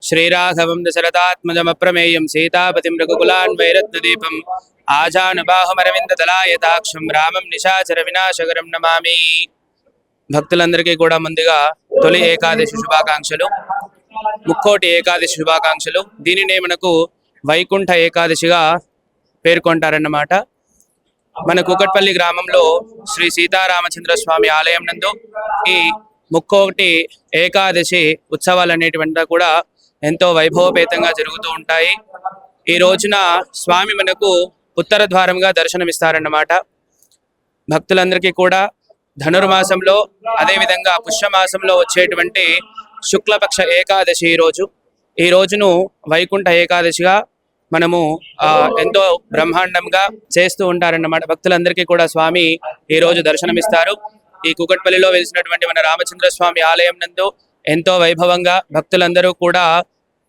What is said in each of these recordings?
श्रीराघवं दशरथात्मजमप्रमेयं सीतापतिं रघुकुलान्वैरत्नदीपम् ఆజానుబాహుమరవిందదలాయతాక్షం రామం నిశాచర వినాశకరం నమామి. భక్తులందరికీ కూడా ముందుగా తొలి ఏకాదశి శుభాకాంక్షలు, ముక్కోటి ఏకాదశి శుభాకాంక్షలు. దీనినే మనకు వైకుంఠ ఏకాదశిగా పేర్కొంటారన్నమాట. మన కూకట్పల్లి గ్రామంలో శ్రీ సీతారామచంద్ర స్వామి ఆలయం నందు ఈ ముక్కోటి ఏకాదశి ఉత్సవాలు అనేటువంటివి కూడా ఎంతో వైభవపేతంగా జరుగుతూ ఉంటాయి. ఈ రోజున స్వామి మనకు ఉత్తర ద్వారంగా దర్శనమిస్తారన్నమాట. భక్తులందరికీ కూడా ధనుర్మాసంలో అదేవిధంగా పుష్యమాసంలో వచ్చేటువంటి శుక్లపక్ష ఏకాదశి ఈ రోజును వైకుంఠ ఏకాదశిగా మనము ఎంతో బ్రహ్మాండంగా చేస్తూ ఉంటారన్నమాట. భక్తులందరికీ కూడా స్వామి ఈ రోజు దర్శనమిస్తారు. ఈ కూకట్పల్లిలో వెలిసినటువంటి మన రామచంద్ర స్వామి ఆలయం నందు ఎంతో వైభవంగా భక్తులందరూ కూడా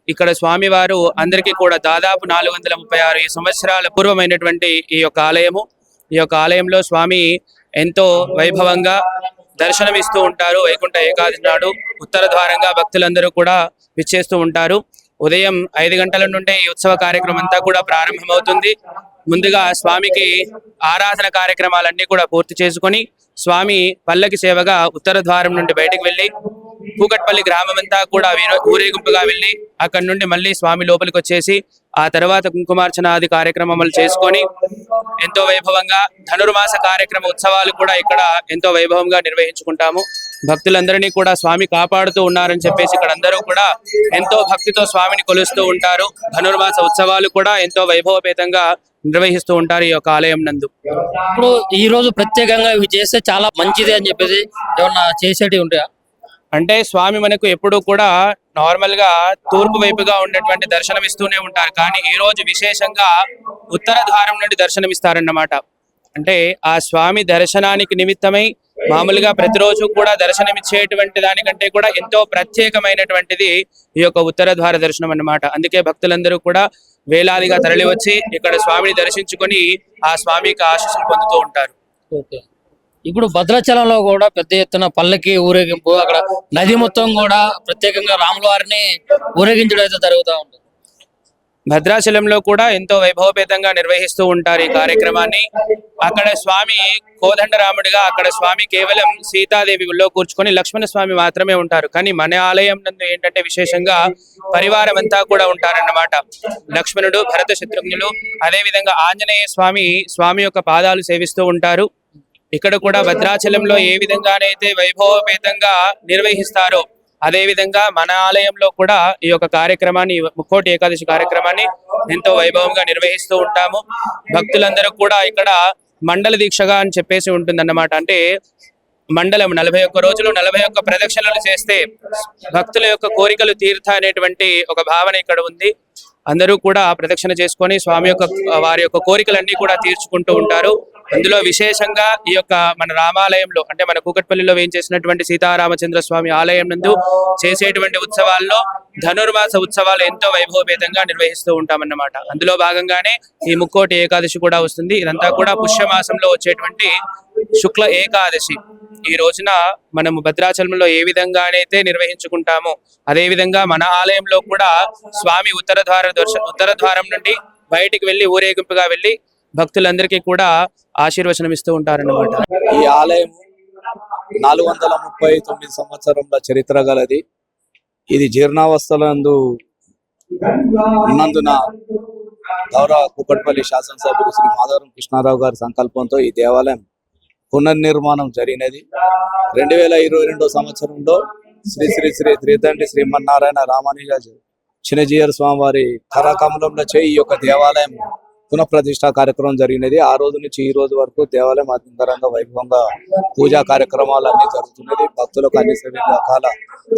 ఇక్కడ స్వామివారు అందరికీ కూడా దాదాపు 436 సంవత్సరాల పూర్వమైనటువంటి ఈ యొక్క ఆలయంలో స్వామి ఎంతో వైభవంగా దర్శనమిస్తూ ఉంటారు. వైకుంఠ ఏకాదశి నాడు ఉత్తర ద్వారంగా భక్తులందరూ కూడా విచ్చేస్తూ ఉంటారు. ఉదయం 5 గంటల నుండి ఈ ఉత్సవ కార్యక్రమం అంతా కూడా ప్రారంభమవుతుంది. ముందుగా స్వామికి ఆరాధన కార్యక్రమాలన్నీ కూడా పూర్తి చేసుకొని స్వామి పల్లకి సేవగా ఉత్తర ద్వారం నుండి బయటికి వెళ్ళి కూకట్పల్లి గ్రామం అంతా కూడా ఊరేగింపుగా వెళ్ళి అక్కడి నుండి మళ్ళీ స్వామి లోపలికి వచ్చేసి ఆ తర్వాత కుంకుమార్చన ఆది కార్యక్రమాలు చేసుకొని ఎంతో వైభవంగా ధనుర్మాస కార్యక్రమ ఉత్సవాలు కూడా ఇక్కడ ఎంతో వైభవంగా నిర్వహించుకుంటాము. భక్తులందరినీ కూడా స్వామి కాపాడుతూ ఉన్నారని చెప్పేసి ఇక్కడ అందరూ కూడా ఎంతో భక్తితో స్వామిని కొలుస్తూ ఉంటారు. ధనుర్మాస ఉత్సవాలు కూడా ఎంతో వైభవపేతంగా నిర్వహిస్తూ ఉంటారు ఈ యొక్క ఆలయం నందు. ఇప్పుడు ఈ రోజు ప్రత్యేకంగా ఇవి చేస్తే చాలా మంచిది అని చెప్పేసి ఏమన్నా చేసేటివి ఉంటాయా? అంటే స్వామి మనకు ఎప్పుడు కూడా నార్మల్ గా తూర్పు వైపుగా ఉండేటువంటి దర్శనం ఇస్తూనే ఉంటారు. కానీ ఈ రోజు విశేషంగా ఉత్తర ద్వారం నుండి దర్శనమిస్తారన్నమాట. అంటే ఆ స్వామి దర్శనానికి నిమిత్తమై మామూలుగా ప్రతిరోజు కూడా దర్శనమిచ్చేటువంటి దానికంటే కూడా ఎంతో ప్రత్యేకమైనటువంటిది ఈ యొక్క ఉత్తర ద్వార దర్శనం అన్నమాట. అందుకే భక్తులందరూ కూడా వేలాదిగా తరలి వచ్చి ఇక్కడ స్వామిని దర్శించుకొని ఆ స్వామికి ఆశీస్సులు పొందుతూ ఉంటారు. ఓకే, ఇప్పుడు భద్రాచలంలో కూడా పెద్ద ఎత్తున పల్లకి ఊరేగింపు, అక్కడ నది మొత్తం కూడా ప్రత్యేకంగా రాముల వారిని ఊరేగించడం అయితే జరుగుతూ ఉంటుంది. భద్రాచలంలో కూడా ఎంతో వైభవపేతంగా నిర్వహిస్తూ ఉంటారు ఈ కార్యక్రమాన్ని. అక్కడ స్వామి కోదండరాముడిగా, అక్కడ స్వామి కేవలం సీతాదేవి గుళ్ళో కూర్చుకొని లక్ష్మణ స్వామి మాత్రమే ఉంటారు. కానీ మన ఆలయం నందు ఏంటంటే విశేషంగా పరివారం అంతా కూడా ఉంటారన్నమాట. లక్ష్మణుడు, భరత శత్రుఘ్నులు, అదేవిధంగా ఆంజనేయ స్వామి యొక్క పాదాలు సేవిస్తూ ఉంటారు. ఇక్కడ కూడా భద్రాచలంలో ఏ విధంగానైతే వైభవపేతంగా నిర్వహిస్తారో అదే విధంగా మన ఆలయంలో కూడా ఈ యొక్క కార్యక్రమాన్ని, ముక్కోటి ఏకాదశి కార్యక్రమాన్ని ఎంతో వైభవంగా నిర్వహిస్తూ ఉంటాము. భక్తులందరూ కూడా ఇక్కడ మండల దీక్షగా అని చెప్పేసి ఉంటుందన్నమాట. అంటే మండలం 41 రోజులు 41 ప్రదక్షిణలు చేస్తే భక్తుల యొక్క కోరికలు తీరుతా అనేటువంటి ఒక భావన ఇక్కడ ఉంది. అందరూ కూడా ప్రదక్షిణ చేసుకొని వారి యొక్క కోరికలన్నీ కూడా తీర్చుకుంటూ ఉంటారు. అందులో విశేషంగా ఈ యొక్క మన రామాలయంలో అంటే మన కూకట్పల్లిలో వేయించేసినటువంటి సీతారామచంద్ర స్వామి ఆలయం నందు చేసేటువంటి ఉత్సవాల్లో ధనుర్మాస ఉత్సవాలు ఎంతో వైభవపేతంగా నిర్వహిస్తూ ఉంటామన్నమాట. అందులో భాగంగానే ఈ ముక్కోటి ఏకాదశి కూడా వస్తుంది. ఇదంతా కూడా పుష్యమాసంలో వచ్చేటువంటి శుక్ల ఏకాదశి. ఈ రోజున మనము భద్రాచలంలో ఏ విధంగానైతే నిర్వహించుకుంటామో అదే విధంగా మన ఆలయంలో కూడా స్వామి ఉత్తర ద్వారం నుండి బయటికి వెళ్ళి ఊరేగింపుగా వెళ్ళి భక్తులందరికీ కూడా ఆశీర్వచనం ఇస్తూ ఉంటారన్నమాట. ఈ ఆలయం 439 సంవత్సరంల చరిత్ర గలది. ఇది జీర్ణావస్థలందు ఉన్నందున గౌరవ కూకట్పల్లి శాసనసభ్యులు శ్రీ మాధవరం కృష్ణారావు గారి సంకల్పంతో ఈ దేవాలయం పునర్నిర్మాణం జరిగినది. 2022 సంవత్సరంలో శ్రీ శ్రీ శ్రీ త్రిదండి శ్రీమన్నారాయణ రామానుజ చిన్నజీయర్ స్వామి వారి కరకమలంలో ఈ యొక్క దేవాలయం పునఃప్రతిష్ఠా కార్యక్రమం జరిగినది. ఆ రోజు నుంచి ఈ రోజు వరకు దేవాలయం అంగరంగ వైభవంగా పూజా కార్యక్రమాలు అన్ని జరుగుతున్నది. భక్తులకు అన్ని రకాల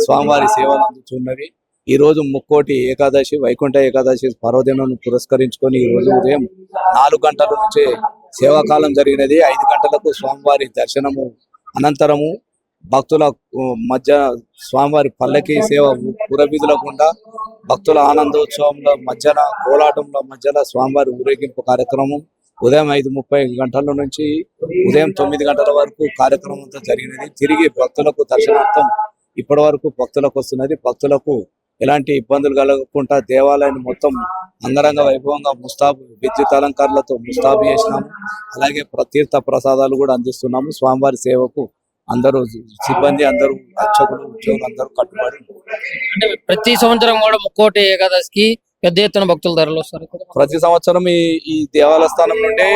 స్వామివారి సేవలు అందుతున్నవి. ఈ రోజు ముక్కోటి ఏకాదశి, వైకుంఠ ఏకాదశి పర్వదినం పురస్కరించుకొని ఈ రోజు ఉదయం 4 గంటల నుంచే సేవాకాలం జరిగినది. 5 గంటలకు స్వామివారి దర్శనము అనంతరము భక్తుల మధ్య స్వామివారి పల్లకి సేవ పురవీధుల గుండా భక్తుల ఆనందోత్సవంలో మధ్యన కోలాటంలో మధ్యన స్వామివారి ఊరేగింపు కార్యక్రమం ఉదయం 5:30 గంటల నుంచి ఉదయం 9 గంటల వరకు కార్యక్రమంతో జరిగినది. తిరిగి భక్తులకు దర్శనార్థం ఇప్పటి వరకు భక్తులకు వస్తున్నది. భక్తులకు ఎలాంటి ఇబ్బందులు కలగకుండా దేవాలయాన్ని మొత్తం అంగరంగ వైభవంగా ముస్తాబు విద్యుత్ అలంకారాలతో ముస్తాబు చేసినాము. అలాగే తీర్థ ప్రసాదాలు కూడా అందిస్తున్నాము. స్వామివారి సేవకు అందరూ సిబ్బంది, అందరూ అర్చకులు, ఉద్యోగులు అందరూ కట్టుబడి ఉన్నారు. అంటే ప్రతి సంవత్సరం కూడా ముక్కోటి ఏకాదశికి పెద్ద ఎత్తున భక్తులు ధరలు వస్తారు ఇక్కడ. ప్రతి సంవత్సరం ఈ దేవాలయ స్థానం నుండి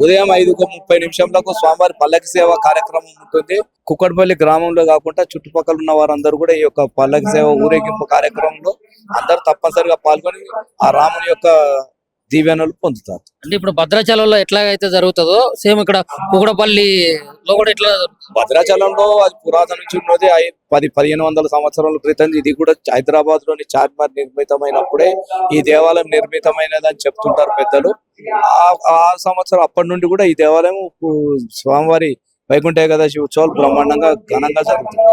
ఉదయం 5:30 స్వామివారి పల్లకి సేవ కార్యక్రమం ఉంటుంది. కుక్కడపల్లి గ్రామంలో కాకుండా చుట్టుపక్కల ఉన్న వారందరూ కూడా ఈ యొక్క పల్లకి సేవ ఊరేగింపు కార్యక్రమంలో అందరూ తప్పనిసరిగా పాల్గొని ఆ రాముని యొక్క దీవెనలు పొందుతారు. అంటే ఇప్పుడు భద్రాచలంలో ఎట్లాగైతే జరుగుతుందో సేమ్ ఇక్కడ కుకడపల్లిలో కూడా ఇట్లా భద్రాచలంలో అది పురాతన నుంచి ఉన్నది 1500 సంవత్సరాల క్రితం. ఇది కూడా హైదరాబాద్ లోని చార్మినార్ నిర్మితమైనప్పుడే ఈ దేవాలయం నిర్మితమైనది అని చెప్తుంటారు పెద్దలు. ఆ సంవత్సరం అప్పటి నుండి కూడా ఈ దేవాలయం స్వామివారి వైకుంఠ ఏకాదశి ఉత్సవాలు బ్రహ్మాండంగా ఘనంగా జరుగుతుంది.